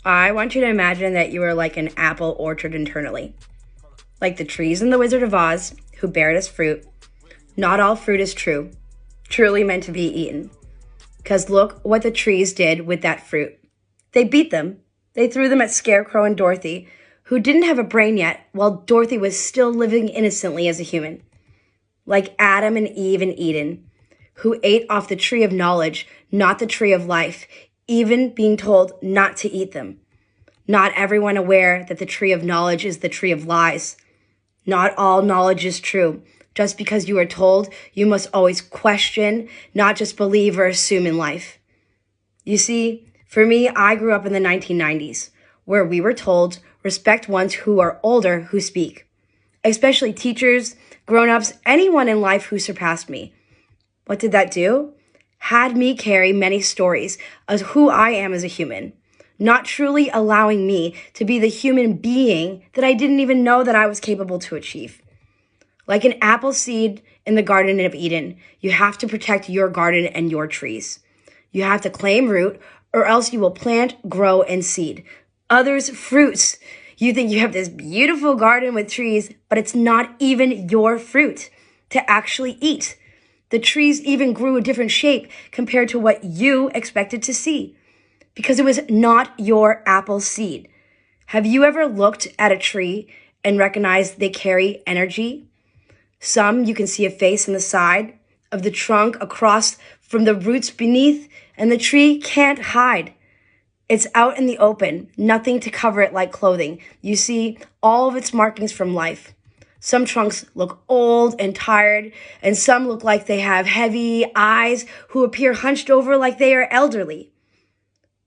I want you to imagine that you are like an apple orchard internally, like the trees in The Wizard of Oz who bear us fruit. Not all fruit is truly meant to be eaten. Because look what the trees did with that fruit. They beat them. They threw them at Scarecrow and Dorothy, who didn't have a brain yet, while Dorothy was still living innocently as a human. Like Adam and Eve in Eden, who ate off the tree of knowledge, not the tree of life, even being told not to eat them. Not everyone aware that the tree of knowledge is the tree of lies. Not all knowledge is true. Just because you are told, you must always question, not just believe or assume in life. You see, for me, I grew up in the 1990s, where we were told, respect ones who are older who speak, especially teachers, grown-ups, anyone in life who surpassed me. What did that do? Had me carry many stories of who I am as a human, not truly allowing me to be the human being that I didn't even know that I was capable to achieve. Like an apple seed in the Garden of Eden, you have to protect your garden and your trees. You have to claim root, or else you will plant, grow, and seed. Others, fruits. You think you have this beautiful garden with trees, but it's not even your fruit to actually eat. The trees even grew a different shape compared to what you expected to see, because it was not your apple seed. Have you ever looked at a tree and recognized they carry energy? Some you can see a face on the side of the trunk across from the roots beneath, and the tree can't hide. It's out in the open, nothing to cover it like clothing. You see all of its markings from life. Some trunks look old and tired, and some look like they have heavy eyes who appear hunched over like they are elderly.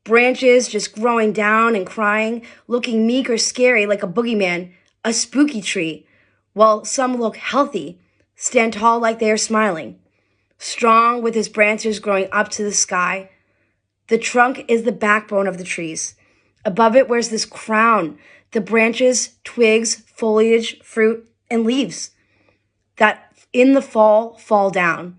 Branches just growing down and crying, looking meek or scary like a boogeyman, a spooky tree, while some look healthy, stand tall like they are smiling, strong with its branches growing up to the sky. The trunk is the backbone of the trees. Above it wears this crown, the branches, twigs, foliage, fruit, and leaves that in the fall down,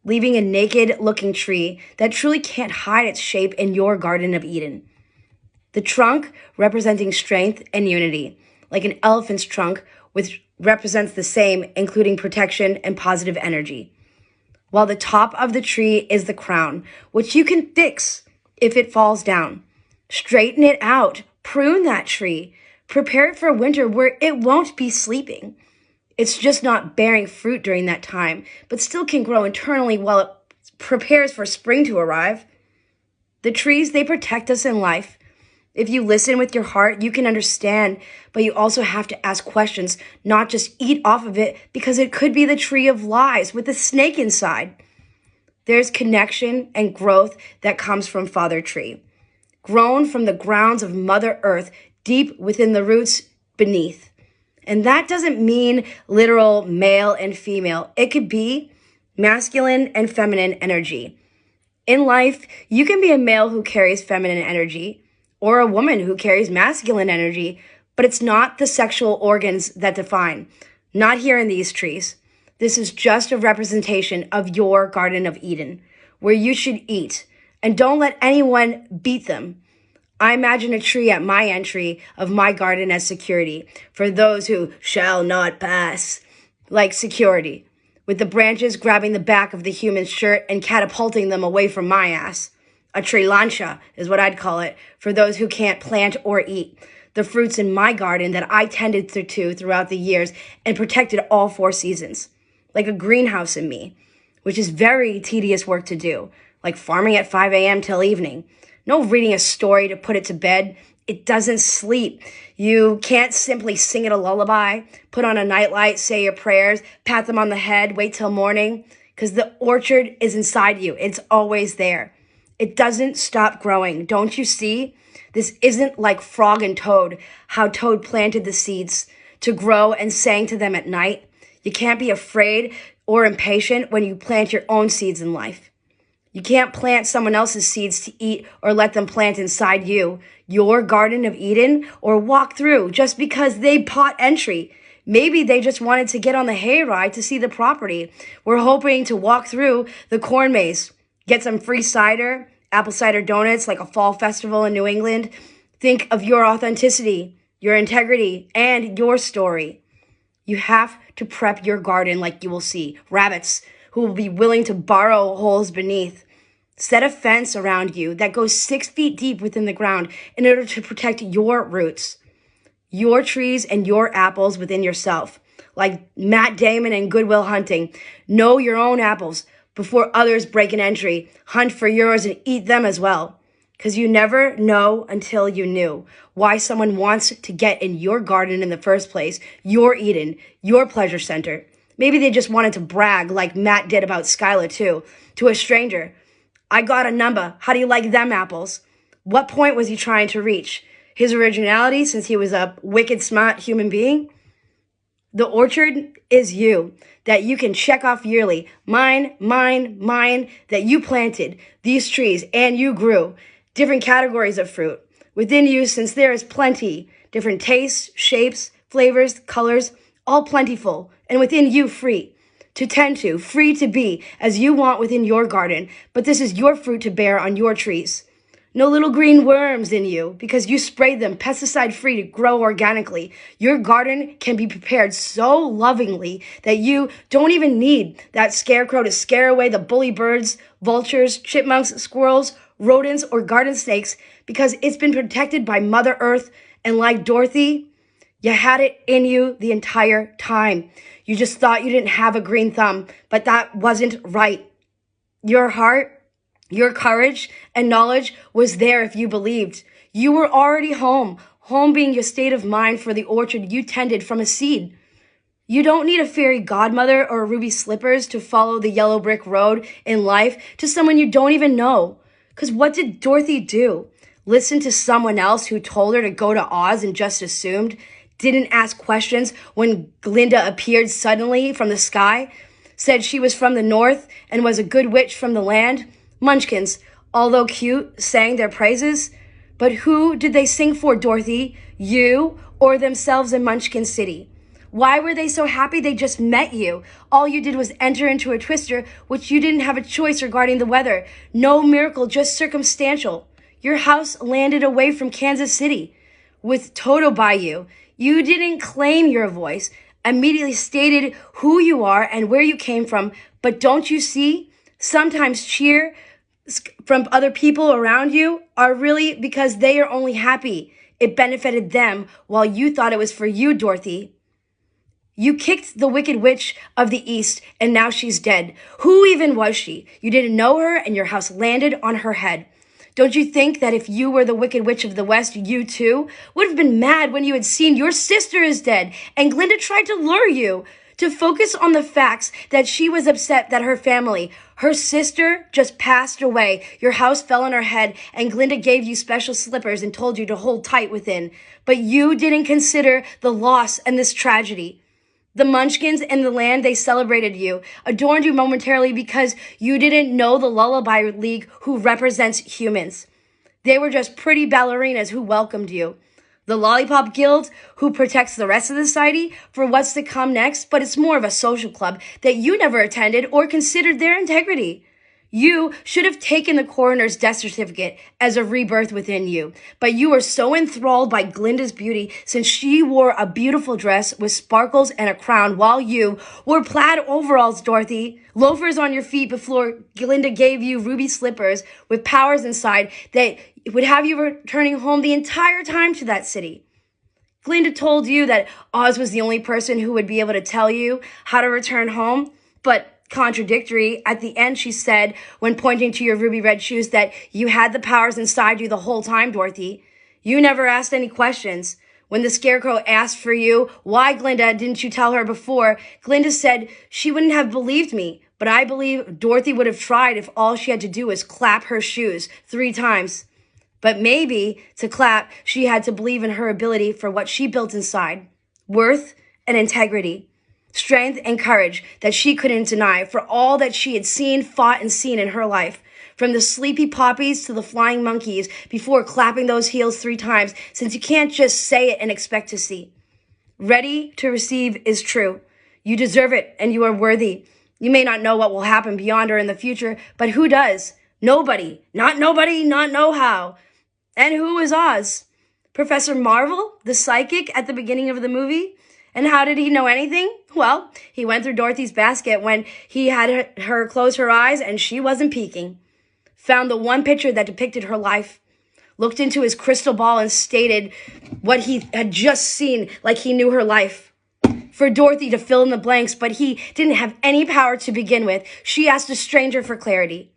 leaving a naked-looking tree that truly can't hide its shape in your Garden of Eden. The trunk representing strength and unity, like an elephant's trunk, which represents the same, including protection and positive energy. While the top of the tree is the crown, which you can fix if it falls down. Straighten it out, prune that tree, prepare it for winter where it won't be sleeping. It's just not bearing fruit during that time, but still can grow internally while it prepares for spring to arrive. The trees, they protect us in life. If you listen with your heart, you can understand, but you also have to ask questions, not just eat off of it, because it could be the tree of lies with a snake inside. There's connection and growth that comes from Father Tree, grown from the grounds of Mother Earth, deep within the roots beneath. And that doesn't mean literal male and female. It could be masculine and feminine energy. In life, you can be a male who carries feminine energy or a woman who carries masculine energy, but it's not the sexual organs that define. Not here in these trees. This is just a representation of your Garden of Eden, where you should eat, and don't let anyone beat them. I imagine a tree at my entry of my garden as security for those who shall not pass, like security, with the branches grabbing the back of the human's shirt and catapulting them away from my ass. A tree lancha is what I'd call it for those who can't plant or eat the fruits in my garden that I tended to throughout the years and protected all 4 seasons. Like a greenhouse in me, which is very tedious work to do, like farming at 5 a.m. till evening. No reading a story to put it to bed. It doesn't sleep. You can't simply sing it a lullaby, put on a nightlight, say your prayers, pat them on the head, wait till morning, because the orchard is inside you. It's always there. It doesn't stop growing. Don't you see? This isn't like Frog and Toad, how Toad planted the seeds to grow and sang to them at night. You can't be afraid or impatient when you plant your own seeds in life. You can't plant someone else's seeds to eat or let them plant inside you, your Garden of Eden, or walk through just because they bought entry. Maybe they just wanted to get on the hayride to see the property. We're hoping to walk through the corn maze, get some free cider, apple cider donuts like a fall festival in New England, Think of your authenticity, your integrity, and your story. You have to prep your garden like you will see rabbits who will be willing to burrow holes beneath. Set a fence around you that goes 6 feet deep within the ground in order to protect your roots, your trees, and your apples within yourself. Like Matt Damon in Good Will Hunting, know your own apples before others break an entry. Hunt for yours and eat them as well. Because you never know until you knew why someone wants to get in your garden in the first place, your Eden, your pleasure center. Maybe they just wanted to brag like Matt did about Skylar too, to a stranger. I got a number. How do you like them apples? What point was he trying to reach? His originality, since he was a wicked smart human being? The orchard is you, that you can check off yearly. Mine, that you planted these trees and you grew. Different categories of fruit within you, since there is plenty, different tastes, shapes, flavors, colors, all plentiful, and within you free to tend to, free to be as you want within your garden. But this is your fruit to bear on your trees. No little green worms in you because you sprayed them pesticide free to grow organically. Your garden can be prepared so lovingly that you don't even need that scarecrow to scare away the bully birds, vultures, chipmunks, squirrels, rodents, or garden snakes, because it's been protected by Mother Earth. And like Dorothy, you had it in you the entire time. You just thought you didn't have a green thumb, but that wasn't right. Your heart, your courage, and knowledge was there if you believed. You were already home being your state of mind for the orchard you tended from a seed. You don't need a fairy godmother or ruby slippers to follow the yellow brick road in life to someone you don't even know. Because what did Dorothy do? Listen to someone else who told her to go to Oz and just assumed? Didn't ask questions when Glinda appeared suddenly from the sky? Said she was from the north and was a good witch from the land? Munchkins, although cute, sang their praises. But who did they sing for, Dorothy? You or themselves in Munchkin City? Why were they so happy they just met you? All you did was enter into a twister, which you didn't have a choice regarding the weather. No miracle, just circumstantial. Your house landed away from Kansas City with Toto by you. You didn't claim your voice, immediately stated who you are and where you came from. But don't you see? Sometimes cheer from other people around you are really because they are only happy it benefited them while you thought it was for you, Dorothy. You kicked the Wicked Witch of the East, and now she's dead. Who even was she? You didn't know her, and your house landed on her head. Don't you think that if you were the Wicked Witch of the West, you too would have been mad when you had seen your sister is dead, and Glinda tried to lure you to focus on the facts that she was upset that her family, her sister, just passed away. Your house fell on her head, and Glinda gave you special slippers and told you to hold tight within. But you didn't consider the loss and this tragedy. The Munchkins and the land, they celebrated you, adorned you momentarily because you didn't know the Lullaby League who represents humans. They were just pretty ballerinas who welcomed you. The Lollipop Guild, who protects the rest of the society for what's to come next, but it's more of a social club that you never attended or considered their integrity. You should have taken the coroner's death certificate as a rebirth within you, but you were so enthralled by Glinda's beauty since she wore a beautiful dress with sparkles and a crown while you wore plaid overalls, Dorothy, loafers on your feet before Glinda gave you ruby slippers with powers inside that would have you returning home the entire time to that city. Glinda told you that Oz was the only person who would be able to tell you how to return home, but contradictory. At the end, she said, when pointing to your ruby red shoes, that you had the powers inside you the whole time, Dorothy. You never asked any questions. When the Scarecrow asked for you, why, Glinda, didn't you tell her before? Glinda said she wouldn't have believed me, but I believe Dorothy would have tried if all she had to do was clap her shoes 3 times. But maybe to clap, she had to believe in her ability for what she built inside. Worth and integrity. Strength and courage that she couldn't deny for all that she had seen, fought, and seen in her life. From the sleepy poppies to the flying monkeys before clapping those heels 3 times, since you can't just say it and expect to see. Ready to receive is true. You deserve it and you are worthy. You may not know what will happen beyond or in the future, but who does? Nobody. Not nobody, not know how. And who is Oz? Professor Marvel, the psychic at the beginning of the movie. And how did he know anything? Well, he went through Dorothy's basket when he had her close her eyes and she wasn't peeking. Found the one picture that depicted her life. Looked into his crystal ball and stated what he had just seen, like he knew her life. For Dorothy to fill in the blanks, but he didn't have any power to begin with. She asked a stranger for clarity.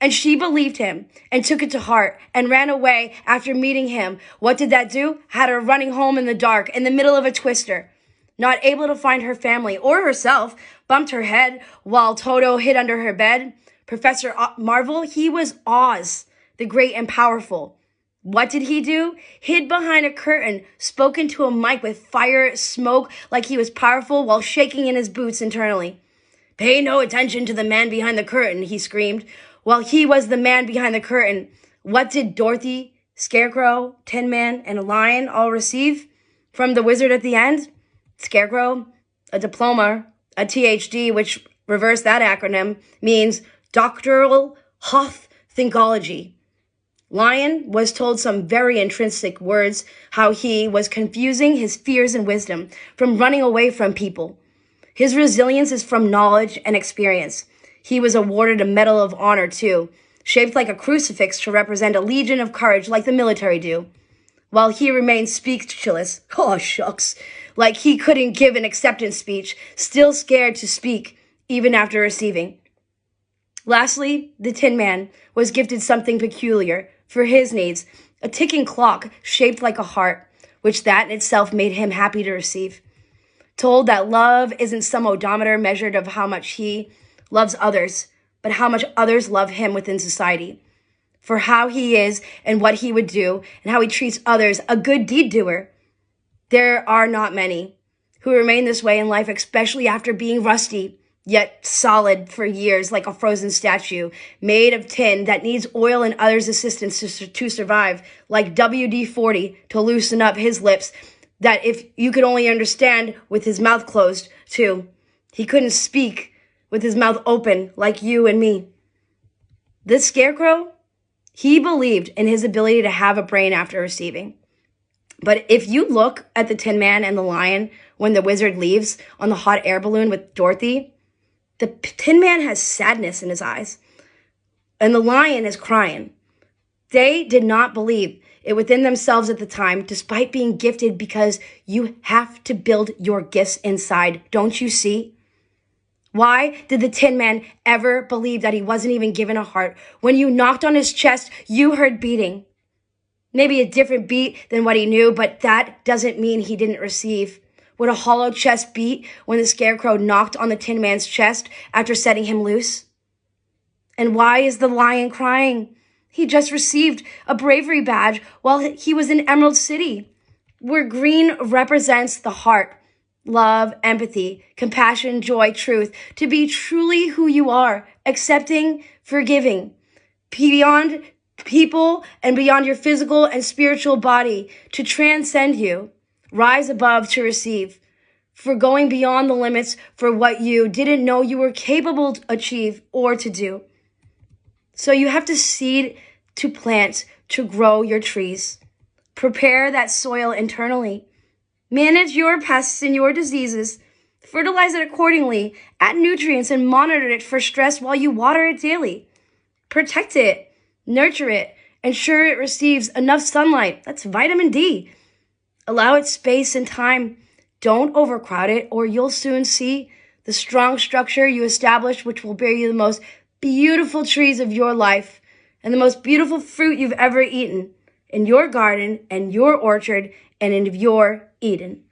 And she believed him and took it to heart and ran away after meeting him. What did that do? Had her running home in the dark, in the middle of a twister. Not able to find her family or herself, bumped her head while Toto hid under her bed. Professor Marvel, he was Oz, the great and powerful. What did he do? Hid behind a curtain, spoke into a mic with fire, smoke, like he was powerful while shaking in his boots internally. Pay no attention to the man behind the curtain, he screamed. While he was the man behind the curtain, what did Dorothy, Scarecrow, Tin Man, and a Lion all receive from the wizard at the end? Scarecrow, a diploma, a THD, which reverse that acronym means Doctoral Hoth Thinkology. Lion was told some very intrinsic words, how he was confusing his fears and wisdom from running away from people. His resilience is from knowledge and experience. He was awarded a Medal of Honor, too, shaped like a crucifix to represent a legion of courage like the military do. While he remained speechless, oh shucks, like he couldn't give an acceptance speech, still scared to speak, even after receiving. Lastly, the Tin Man was gifted something peculiar for his needs, a ticking clock shaped like a heart, which that in itself made him happy to receive. Told that love isn't some odometer measured of how much he loves others, but how much others love him within society. For how he is and what he would do and how he treats others, a good deed doer. There are not many who remain this way in life, especially after being rusty, yet solid for years like a frozen statue, made of tin that needs oil and others' assistance to survive, like WD-40 to loosen up his lips, that if you could only understand with his mouth closed, too. He couldn't speak with his mouth open like you and me. This Scarecrow, he believed in his ability to have a brain after receiving. But if you look at the Tin Man and the Lion when the wizard leaves on the hot air balloon with Dorothy, the Tin Man has sadness in his eyes, and the Lion is crying. They did not believe it within themselves at the time, despite being gifted, because you have to build your gifts inside, don't you see? Why did the Tin Man ever believe that he wasn't even given a heart? When you knocked on his chest, you heard beating. Maybe a different beat than what he knew, but that doesn't mean he didn't receive. Would a hollow chest beat when the Scarecrow knocked on the Tin Man's chest after setting him loose? And why is the Lion crying? He just received a bravery badge while he was in Emerald City, where green represents the heart, love, empathy, compassion, joy, truth, to be truly who you are, accepting, forgiving, beyond people and beyond your physical and spiritual body, to transcend you, rise above to receive, for going beyond the limits for what you didn't know you were capable to achieve or to do. So you have to seed to plant to grow your trees. Prepare that soil internally. Manage your pests and your diseases. Fertilize it accordingly. Add nutrients and monitor it for stress while you water it daily. Protect it. Nurture it. Ensure it receives enough sunlight. That's vitamin D. Allow it space and time. Don't overcrowd it, or you'll soon see the strong structure you establish, which will bear you the most beautiful trees of your life and the most beautiful fruit you've ever eaten in your garden and your orchard and in your Eden.